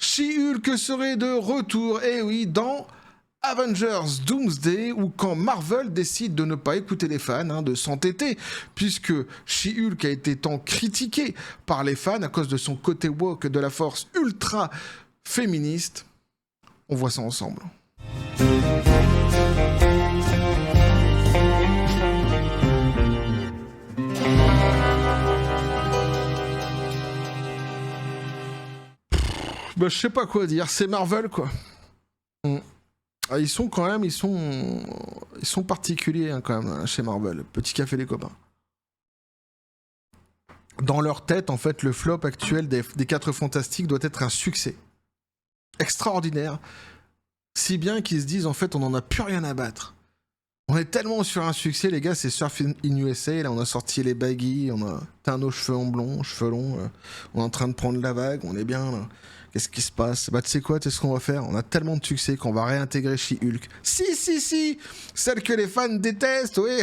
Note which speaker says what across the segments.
Speaker 1: She-Hulk serait de retour, et oui, dans Avengers Doomsday, ou quand Marvel décide de ne pas écouter les fans, de s'entêter, puisque She-Hulk a été tant critiqué par les fans à cause de son côté woke de la force ultra féministe. On voit ça ensemble. Bah, je sais pas quoi dire, c'est Marvel quoi. Ah, ils sont particuliers quand même chez Marvel. Petit café les copains. Dans leur tête, en fait, le flop actuel des 4 Fantastiques doit être un succès extraordinaire, si bien qu'ils se disent en fait on n'en a plus rien à battre. On est tellement sur un succès, les gars, c'est Surf in USA, là on a sorti les baggy, on a teint nos cheveux en blond, cheveux longs, on est en train de prendre la vague, on est bien là. Qu'est-ce qui se passe? Bah tu sais quoi, tu sais ce qu'on va faire? On a tellement de succès qu'on va réintégrer She-Hulk. Si, celle que les fans détestent, oui,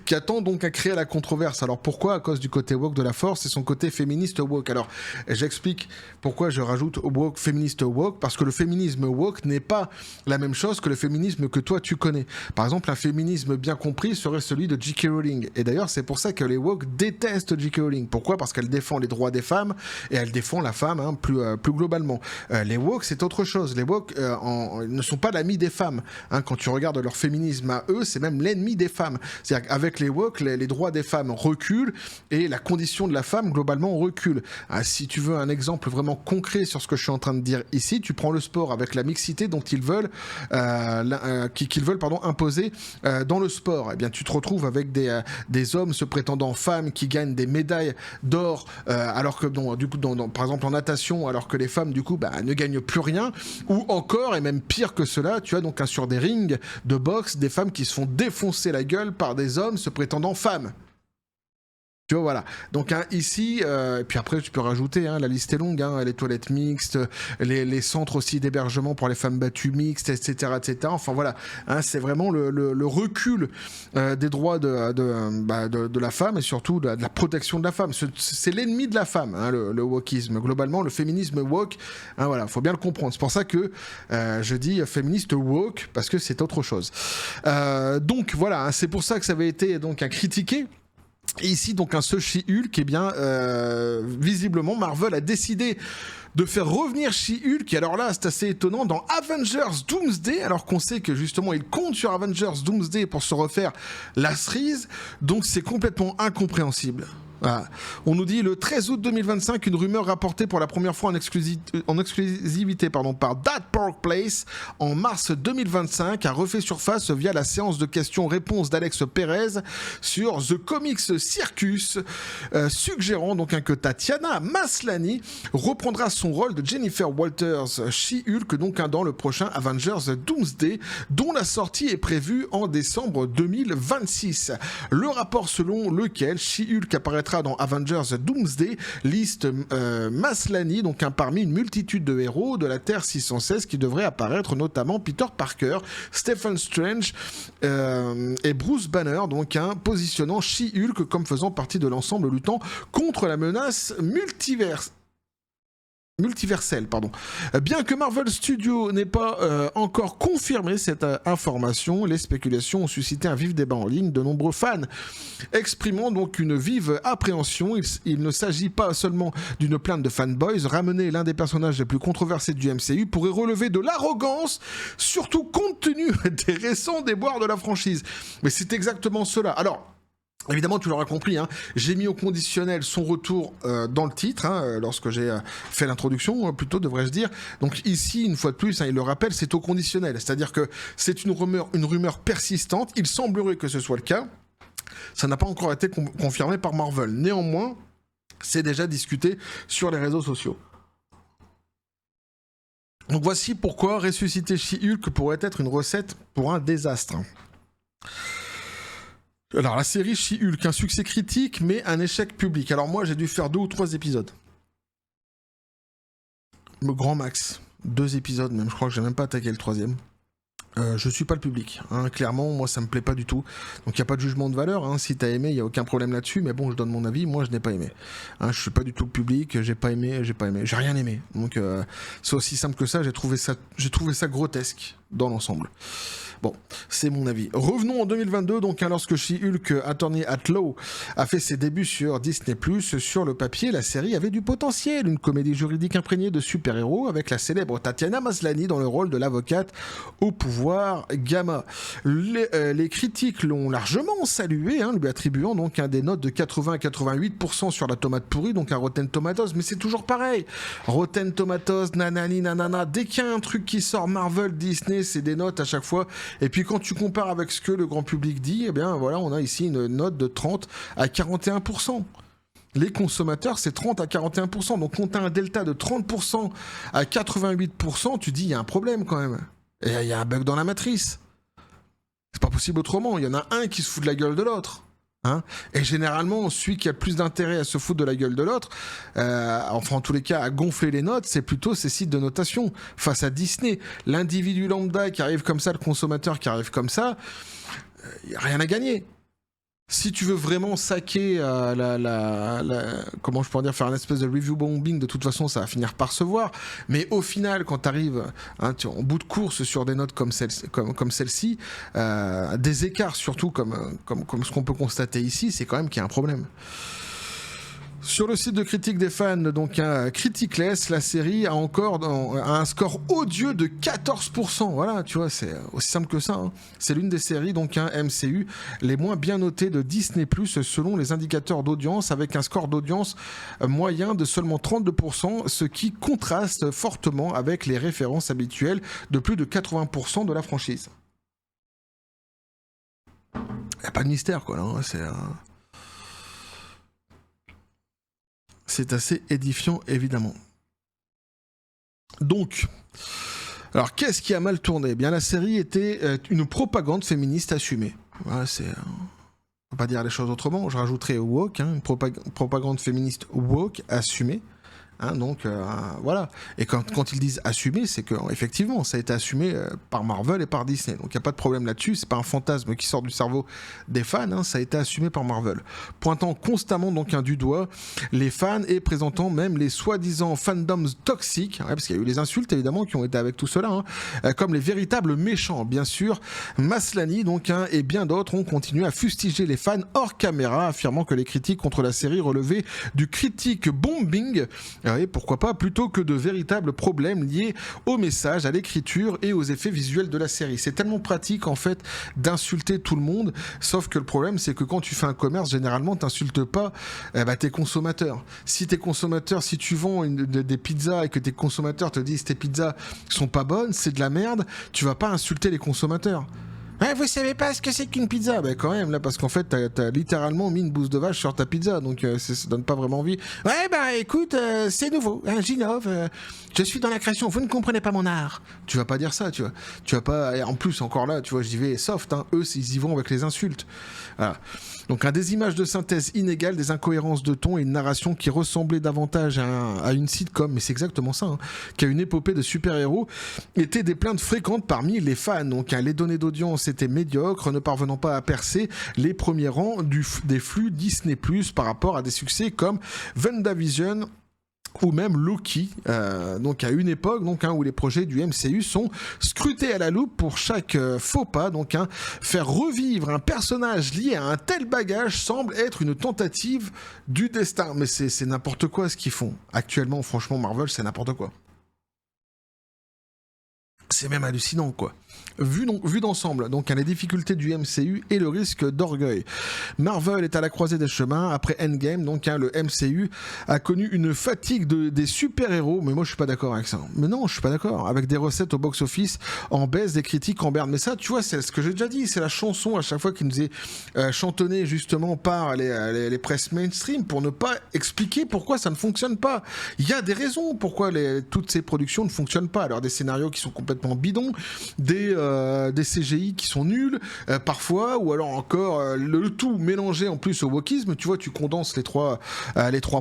Speaker 1: qui attend donc à créer la controverse. Alors pourquoi? À cause du côté woke de la force et son côté féministe woke. Alors j'explique pourquoi je rajoute woke, féministe woke, parce que le féminisme woke n'est pas la même chose que le féminisme que toi tu connais. Par exemple, un féminisme bien compris serait celui de J.K. Rowling. Et d'ailleurs, c'est pour ça que les woke détestent J.K. Rowling. Pourquoi? Parce qu'elle défend les droits des femmes et elle défend la femme plus globalement. Les woke, c'est autre chose. Les woke ne sont pas l'ami des femmes. Quand tu regardes leur féminisme à eux, c'est même l'ennemi des femmes. C'est-à-dire qu'avec les woke, les droits des femmes reculent et la condition de la femme, globalement, recule. Si tu veux un exemple vraiment concret sur ce que je suis en train de dire ici, tu prends le sport avec la mixité dont ils veulent, qu'ils veulent imposer dans le sport. Eh bien, tu te retrouves avec des hommes se prétendant femmes qui gagnent des médailles d'or, alors que du coup, par exemple en natation, alors que les femmes du coup ne gagnent plus rien, ou encore, et même pire que cela, tu as donc sur des rings de boxe des femmes qui se font défoncer la gueule par des hommes se prétendant femmes. Tu vois, voilà. Donc ici, et puis après tu peux rajouter, la liste est longue, les toilettes mixtes, les centres aussi d'hébergement pour les femmes battues mixtes, etc. Enfin voilà, c'est vraiment le recul des droits de la femme et surtout de la protection de la femme. C'est l'ennemi de la femme, le wokisme. Globalement, le féminisme woke, voilà, faut bien le comprendre. C'est pour ça que je dis féministe woke, parce que c'est autre chose. Donc voilà, c'est pour ça que ça avait été donc critiqué. Et ici, donc, ce She-Hulk, visiblement, Marvel a décidé de faire revenir She-Hulk, et alors là, c'est assez étonnant, dans Avengers Doomsday, alors qu'on sait que, justement, il compte sur Avengers Doomsday pour se refaire la cerise, donc c'est complètement incompréhensible. Voilà. On nous dit le 13 août 2025, une rumeur rapportée pour la première fois en exclusivité par That Pork Place en mars 2025 a refait surface via la séance de questions-réponses d'Alex Perez sur The Comics Circus, suggérant donc que Tatiana Maslany reprendra son rôle de Jennifer Walters She-Hulk dans le prochain Avengers Doomsday, dont la sortie est prévue en décembre 2026. Le rapport selon lequel She-Hulk apparaîtra dans Avengers Doomsday liste Maslany parmi une multitude de héros de la Terre 616 qui devraient apparaître, notamment Peter Parker, Stephen Strange et Bruce Banner, positionnant She-Hulk comme faisant partie de l'ensemble luttant contre la menace multiverselle. Bien que Marvel Studios n'ait pas encore confirmé cette information, les spéculations ont suscité un vif débat en ligne, de nombreux fans exprimant donc une vive appréhension. Il ne s'agit pas seulement d'une plainte de fanboys. Ramener l'un des personnages les plus controversés du MCU pourrait relever de l'arrogance, surtout compte tenu des récents déboires de la franchise. Mais c'est exactement cela. Alors, évidemment, tu l'auras compris, j'ai mis au conditionnel son retour dans le titre, lorsque j'ai fait l'introduction, plutôt devrais-je dire. Donc ici, une fois de plus, il le rappelle, c'est au conditionnel. C'est-à-dire que c'est une rumeur persistante. Il semblerait que ce soit le cas. Ça n'a pas encore été confirmé par Marvel. Néanmoins, c'est déjà discuté sur les réseaux sociaux. Donc voici pourquoi ressusciter She-Hulk pourrait être une recette pour un désastre. Alors, la série She-Hulk, un succès critique, mais un échec public. Alors moi, j'ai dû faire 2 ou 3 épisodes. Le grand max. 2 épisodes même, je crois que j'ai même pas attaqué le 3e. Je suis pas le public, hein. Clairement, moi ça me plaît pas du tout. Donc il y a pas de jugement de valeur, hein. Si t'as aimé, il y a aucun problème là-dessus, mais bon, je donne mon avis, moi je n'ai pas aimé. Hein, je suis pas du tout le public, j'ai pas aimé, j'ai rien aimé. Donc c'est aussi simple que ça, j'ai trouvé ça grotesque dans l'ensemble. Bon, c'est mon avis. Revenons en 2022, donc lorsque She-Hulk Attorney at Law a fait ses débuts sur Disney+, sur le papier, la série avait du potentiel, une comédie juridique imprégnée de super-héros avec la célèbre Tatiana Maslany dans le rôle de l'avocate au pouvoir gamma. Les critiques l'ont largement salué, hein, lui attribuant donc des notes de 80 à 88% sur la tomate pourrie, donc un Rotten Tomatoes, mais c'est toujours pareil. Rotten Tomatoes, nanani nanana, dès qu'il y a un truc qui sort Marvel, Disney, c'est des notes à chaque fois. Et puis quand tu compares avec ce que le grand public dit, eh bien voilà, on a ici une note de 30 à 41%. Les consommateurs, c'est 30 à 41%. Donc quand tu as un delta de 30% à 88%, tu dis il y a un problème quand même. Et il y a un bug dans la matrice. C'est pas possible autrement. Il y en a un qui se fout de la gueule de l'autre. Hein, et généralement, celui qui a le plus d'intérêt à se foutre de la gueule de l'autre, enfin en tous les cas à gonfler les notes, c'est plutôt ces sites de notation. Face à Disney, l'individu lambda qui arrive comme ça, le consommateur qui arrive comme ça, il n'y a rien à gagner. Si tu veux vraiment saquer comment je pourrais dire, faire une espèce de review bombing, de toute façon ça va finir par se voir, mais au final quand tu arrives en bout de course sur des notes comme celle-ci, des écarts surtout comme ce qu'on peut constater ici, c'est quand même qu'il y a un problème. Sur le site de critique des fans, donc Criticless, la série a encore un score odieux de 14%. Voilà, tu vois, c'est aussi simple que ça. Hein. C'est l'une des séries, donc MCU, les moins bien notées de Disney+, selon les indicateurs d'audience, avec un score d'audience moyen de seulement 32%, ce qui contraste fortement avec les références habituelles de plus de 80% de la franchise. Il n'y a pas de mystère, quoi, là. C'est assez édifiant, évidemment. Donc, alors qu'est-ce qui a mal tourné ? Eh bien, la série était une propagande féministe assumée. Voilà, on va pas dire les choses autrement. Je rajouterais woke, hein, une propagande féministe woke assumée. Hein, donc voilà. Et quand ils disent assumer, c'est que effectivement ça a été assumé par Marvel et par Disney. Donc il n'y a pas de problème là-dessus. C'est pas un fantasme qui sort du cerveau des fans. Hein, ça a été assumé par Marvel, pointant constamment donc du doigt les fans et présentant même les soi-disant fandoms toxiques, parce qu'il y a eu les insultes évidemment qui ont été avec tout cela, comme les véritables méchants. Bien sûr, Maslany donc et bien d'autres ont continué à fustiger les fans hors caméra, affirmant que les critiques contre la série relevaient du critique bombing. Et pourquoi pas, plutôt que de véritables problèmes liés au message, à l'écriture et aux effets visuels de la série. C'est tellement pratique en fait d'insulter tout le monde, sauf que le problème c'est que quand tu fais un commerce, généralement t'insultes pas tes consommateurs. Si tes consommateurs, si tu vends des pizzas et que tes consommateurs te disent tes pizzas sont pas bonnes, c'est de la merde, tu vas pas insulter les consommateurs. Ouais, vous savez pas ce que c'est qu'une pizza? Ben quand même, là, parce qu'en fait, t'as littéralement mis une bouse de vache sur ta pizza, donc ça donne pas vraiment envie. Ouais, bah écoute, c'est nouveau, hein, j'innove, je suis dans la création, vous ne comprenez pas mon art. Tu vas pas dire ça, tu vois. Tu vas pas... Et en plus, encore là, tu vois, j'y vais soft, hein, eux, ils y vont avec les insultes. Voilà. Donc des images de synthèse inégales, des incohérences de ton et une narration qui ressemblait davantage à une sitcom, mais c'est exactement ça, hein, qu'à une épopée de super-héros, étaient des plaintes fréquentes parmi les fans. Donc les données d'audience étaient médiocres, ne parvenant pas à percer les premiers rangs des flux Disney+, par rapport à des succès comme WandaVision ou même Loki, donc à une époque où les projets du MCU sont scrutés à la loupe pour chaque faux pas, faire revivre un personnage lié à un tel bagage semble être une tentative du destin. Mais c'est n'importe quoi ce qu'ils font. Actuellement, franchement, Marvel, c'est n'importe quoi. C'est même hallucinant, quoi. Vu d'ensemble, les difficultés du MCU et le risque d'orgueil. Marvel est à la croisée des chemins. Après Endgame, le MCU a connu une fatigue des super-héros, mais moi je suis pas d'accord avec ça. Mais non, je suis pas d'accord. Avec des recettes au box-office en baisse, des critiques en berne. Mais ça, tu vois, c'est ce que j'ai déjà dit, c'est la chanson à chaque fois qui nous est chantonnée justement par les presses mainstream pour ne pas expliquer pourquoi ça ne fonctionne pas. Il y a des raisons pourquoi toutes ces productions ne fonctionnent pas. Alors des scénarios qui sont complètement complètement bidons, des CGI qui sont nuls parfois, ou alors encore le tout mélangé en plus au wokisme. Tu vois, tu condenses les trois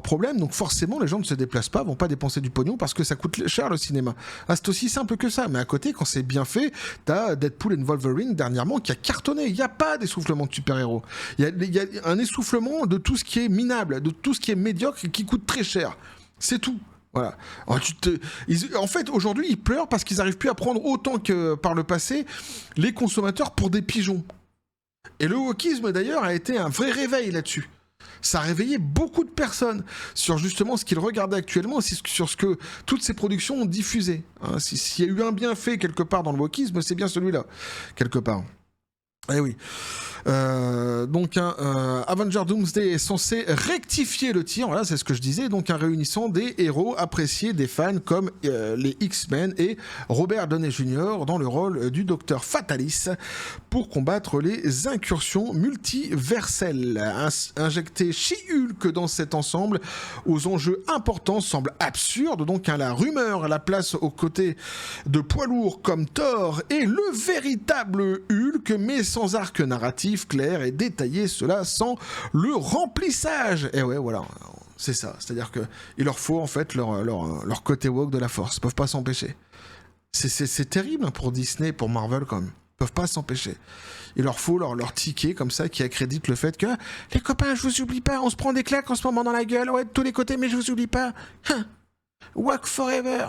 Speaker 1: problèmes, donc forcément les gens ne se déplacent pas, vont pas dépenser du pognon parce que ça coûte cher le cinéma. C'est aussi simple que ça. Mais à côté, quand c'est bien fait, t'as Deadpool and Wolverine dernièrement qui a cartonné. Il n'y a pas d'essoufflement de super-héros. Il y a un essoufflement de tout ce qui est minable, de tout ce qui est médiocre et qui coûte très cher. C'est tout. Voilà. Alors, en fait, aujourd'hui, ils pleurent parce qu'ils n'arrivent plus à prendre autant que par le passé les consommateurs pour des pigeons. Et le wokisme, d'ailleurs, a été un vrai réveil là-dessus. Ça a réveillé beaucoup de personnes sur justement ce qu'ils regardaient actuellement, sur ce que toutes ces productions ont diffusé. Hein, s'il y a eu un bienfait quelque part dans le wokisme, c'est bien celui-là, quelque part. Eh oui. Donc Avengers Doomsday est censé rectifier le tir, voilà, c'est ce que je disais, donc un réunissant des héros appréciés des fans comme les X-Men et Robert Downey Jr. dans le rôle du Docteur Fatalis pour combattre les incursions multiverselles. Injecter She-Hulk dans cet ensemble aux enjeux importants semble absurde, donc la rumeur la place aux côtés de poids lourds comme Thor et le véritable Hulk, mais sans arc narratif clair et détaillé, cela sans le remplissage. Et ouais, voilà, c'est ça. C'est-à-dire que il leur faut en fait leur côté woke de la force. Ils peuvent pas s'empêcher. C'est terrible pour Disney, pour Marvel quand même. Ils peuvent pas s'empêcher. Il leur faut leur ticket comme ça qui accrédite le fait que les copains, je vous oublie pas, on se prend des claques en ce moment dans la gueule, ouais, de tous les côtés, mais je vous oublie pas. Woke forever.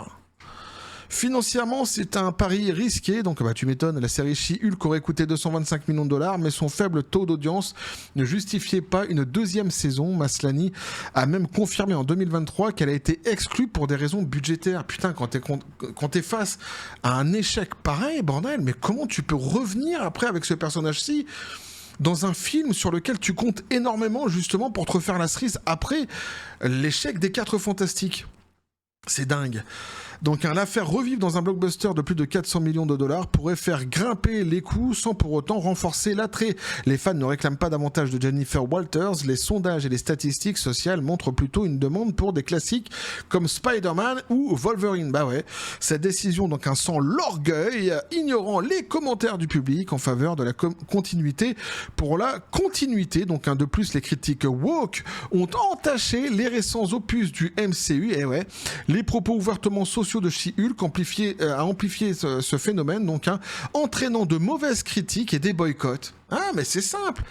Speaker 1: Financièrement, c'est un pari risqué, donc tu m'étonnes, la série She-Hulk aurait coûté 225 millions de dollars, mais son faible taux d'audience ne justifiait pas une deuxième saison. Maslany a même confirmé en 2023 qu'elle a été exclue pour des raisons budgétaires. Putain, quand t'es face à un échec pareil, bordel, mais comment tu peux revenir après avec ce personnage-ci dans un film sur lequel tu comptes énormément justement pour te refaire la cerise après l'échec des 4 Fantastiques? C'est dingue. Donc la faire revivre dans un blockbuster de plus de 400 millions de dollars pourrait faire grimper les coûts sans pour autant renforcer l'attrait. Les fans ne réclament pas davantage de Jennifer Walters. Les sondages et les statistiques sociales montrent plutôt une demande pour des classiques comme Spider-Man ou Wolverine. Bah ouais, cette décision donc sent l'orgueil, ignorant les commentaires du public en faveur de la continuité pour la continuité. Donc de plus, les critiques woke ont entaché les récents opus du MCU. Et ouais, les propos ouvertement sociaux de She-Hulk a amplifié ce phénomène, donc entraînant de mauvaises critiques et des boycotts. Ah, mais c'est simple.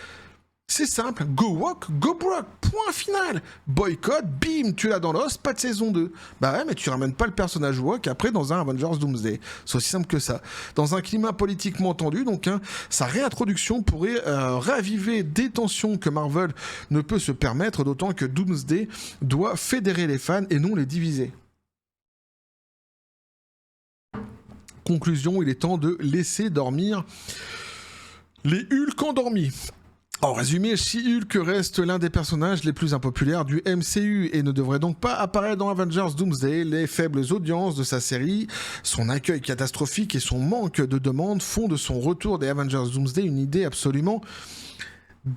Speaker 1: C'est simple. Go woke, go broke. Point final. Boycott, bim, tu l'as dans l'os, pas de saison 2. Bah ouais, mais tu ramènes pas le personnage woke après dans un Avengers Doomsday. C'est aussi simple que ça. Dans un climat politiquement tendu, donc sa réintroduction pourrait raviver des tensions que Marvel ne peut se permettre, d'autant que Doomsday doit fédérer les fans et non les diviser. Conclusion, il est temps de laisser dormir les Hulk endormis. En résumé, She-Hulk reste l'un des personnages les plus impopulaires du MCU et ne devrait donc pas apparaître dans Avengers Doomsday. Les faibles audiences de sa série, son accueil catastrophique et son manque de demande font de son retour des Avengers Doomsday une idée absolument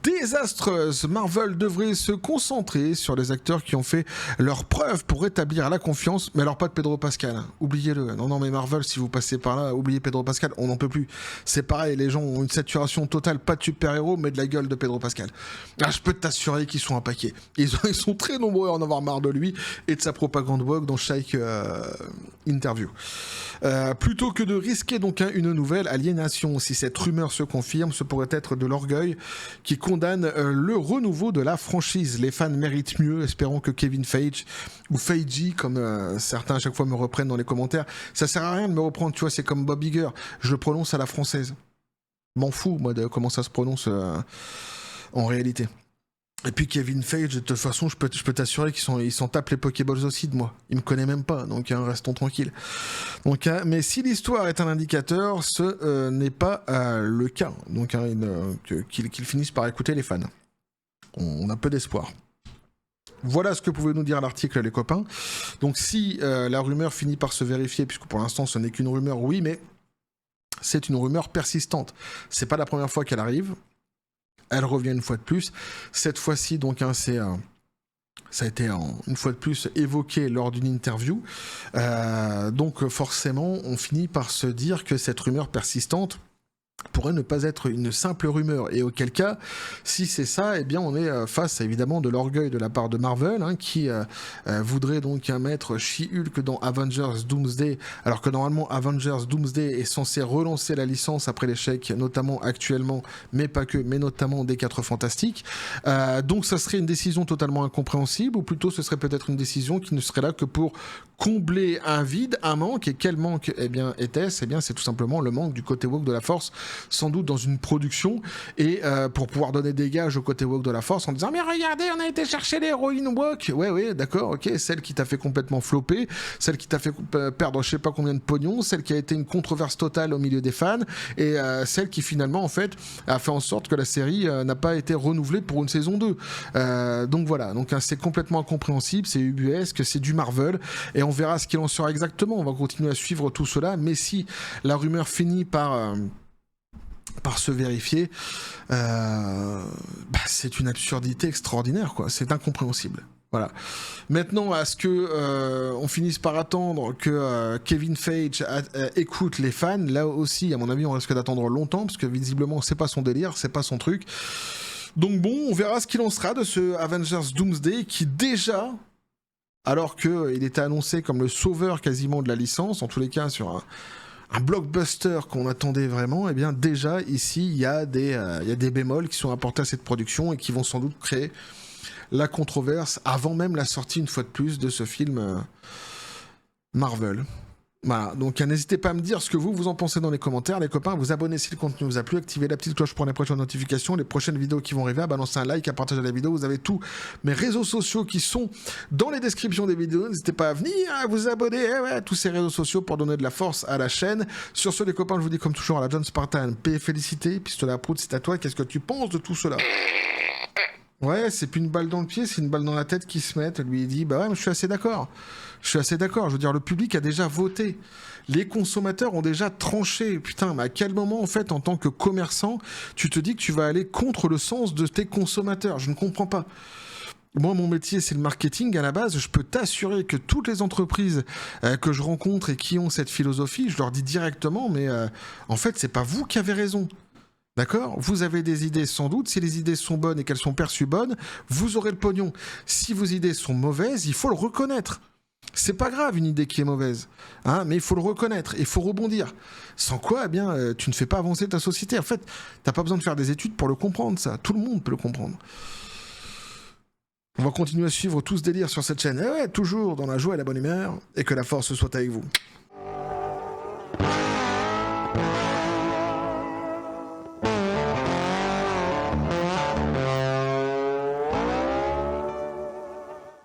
Speaker 1: désastreuse. Marvel devrait se concentrer sur les acteurs qui ont fait leurs preuves pour rétablir la confiance, mais alors pas de Pedro Pascal, hein. Oubliez-le. Non, mais Marvel, si vous passez par là, oubliez Pedro Pascal, on n'en peut plus. C'est pareil, les gens ont une saturation totale, pas de super-héros, mais de la gueule de Pedro Pascal. Ah, je peux t'assurer qu'ils sont un paquet. Ils sont très nombreux à en avoir marre de lui et de sa propagande woke dans chaque interview. Plutôt que de risquer donc une nouvelle aliénation, si cette rumeur se confirme, ce pourrait être de l'orgueil qui condamne le renouveau de la franchise. Les fans méritent mieux, espérons que Kevin Feige ou Feige, comme certains à chaque fois me reprennent dans les commentaires, ça sert à rien de me reprendre, tu vois, c'est comme Bob Iger, je le prononce à la française. M'en fous, moi, de comment ça se prononce en réalité. Et puis Kevin Feige, de toute façon, je peux t'assurer qu'ils s'en tapent les Pokéballs aussi de moi. Il me connaît même pas, donc restons tranquilles. Donc, mais si l'histoire est un indicateur, ce n'est pas le cas. Donc qu'ils finissent par écouter les fans. On a peu d'espoir. Voilà ce que pouvait nous dire l'article, les copains. Donc si la rumeur finit par se vérifier, puisque pour l'instant ce n'est qu'une rumeur, oui, mais c'est une rumeur persistante. C'est pas la première fois qu'elle arrive. Elle revient une fois de plus. Cette fois-ci, donc, c'est Ça a été une fois de plus évoqué lors d'une interview. Donc forcément, on finit par se dire que cette rumeur persistante pourrait ne pas être une simple rumeur, et auquel cas, si c'est ça, eh bien on est face à évidemment de l'orgueil de la part de Marvel, hein, qui voudrait donc mettre She-Hulk dans Avengers Doomsday, alors que normalement Avengers Doomsday est censé relancer la licence après l'échec, notamment actuellement, mais pas que, mais notamment des 4 Fantastiques. Donc ça serait une décision totalement incompréhensible, ou plutôt ce serait peut-être une décision qui ne serait là que pour combler un vide, un manque, et quel manque eh bien était-ce ? Eh bien c'est tout simplement le manque du côté woke de la Force, sans doute dans une production, et pour pouvoir donner des gages au côté woke de la Force en disant mais regardez, on a été chercher l'héroïne woke. Ouais d'accord, ok, celle qui t'a fait complètement flopper, celle qui t'a fait perdre je sais pas combien de pognon, celle qui a été une controverse totale au milieu des fans, et celle qui finalement en fait a fait en sorte que la série n'a pas été renouvelée pour une saison 2. Donc voilà, donc c'est complètement incompréhensible, c'est ubuesque, c'est du Marvel, et on verra ce qu'il en sera exactement. On va continuer à suivre tout cela, mais si la rumeur finit par se vérifier, c'est une absurdité extraordinaire, quoi. C'est incompréhensible. Voilà. Maintenant, à ce que on finisse par attendre que Kevin Feige écoute les fans, là aussi, à mon avis, on risque d'attendre longtemps, parce que visiblement, c'est pas son délire, c'est pas son truc. Donc bon, on verra ce qu'il en sera de ce Avengers Doomsday, qui déjà, alors qu'il était annoncé comme le sauveur quasiment de la licence, en tous les cas sur un blockbuster qu'on attendait vraiment, eh bien déjà ici il y a des bémols qui sont apportés à cette production et qui vont sans doute créer la controverse avant même la sortie une fois de plus de ce film Marvel. Voilà, donc n'hésitez pas à me dire ce que vous en pensez dans les commentaires, les copains, vous abonner si le contenu vous a plu, activez la petite cloche pour les prochaines notifications, les prochaines vidéos qui vont arriver, à balancer un like, à partager la vidéo. Vous avez tous mes réseaux sociaux qui sont dans les descriptions des vidéos, n'hésitez pas à venir, à vous abonner, à tous ces réseaux sociaux pour donner de la force à la chaîne. Sur ce les copains, je vous dis comme toujours à la John Spartan, paix et félicité, pistolet à prout, c'est à toi, qu'est-ce que tu penses de tout cela ? Ouais, c'est plus une balle dans le pied, c'est une balle dans la tête qui se met. Lui, il dit, bah ouais, mais je suis assez d'accord. Je veux dire, le public a déjà voté. Les consommateurs ont déjà tranché. Putain, mais à quel moment, en fait, en tant que commerçant, tu te dis que tu vas aller contre le sens de tes consommateurs ? Je ne comprends pas. Moi, mon métier, c'est le marketing à la base. Je peux t'assurer que toutes les entreprises que je rencontre et qui ont cette philosophie, je leur dis directement, mais en fait, c'est pas vous qui avez raison. D'accord ? Vous avez des idées sans doute, si les idées sont bonnes et qu'elles sont perçues bonnes, vous aurez le pognon. Si vos idées sont mauvaises, il faut le reconnaître. C'est pas grave une idée qui est mauvaise, hein, mais il faut le reconnaître, il faut rebondir. Sans quoi, eh bien, tu ne fais pas avancer ta société. En fait, t'as pas besoin de faire des études pour le comprendre, ça. Tout le monde peut le comprendre. On va continuer à suivre tout ce délire sur cette chaîne. Et ouais, toujours dans la joie et la bonne humeur, et que la force soit avec vous.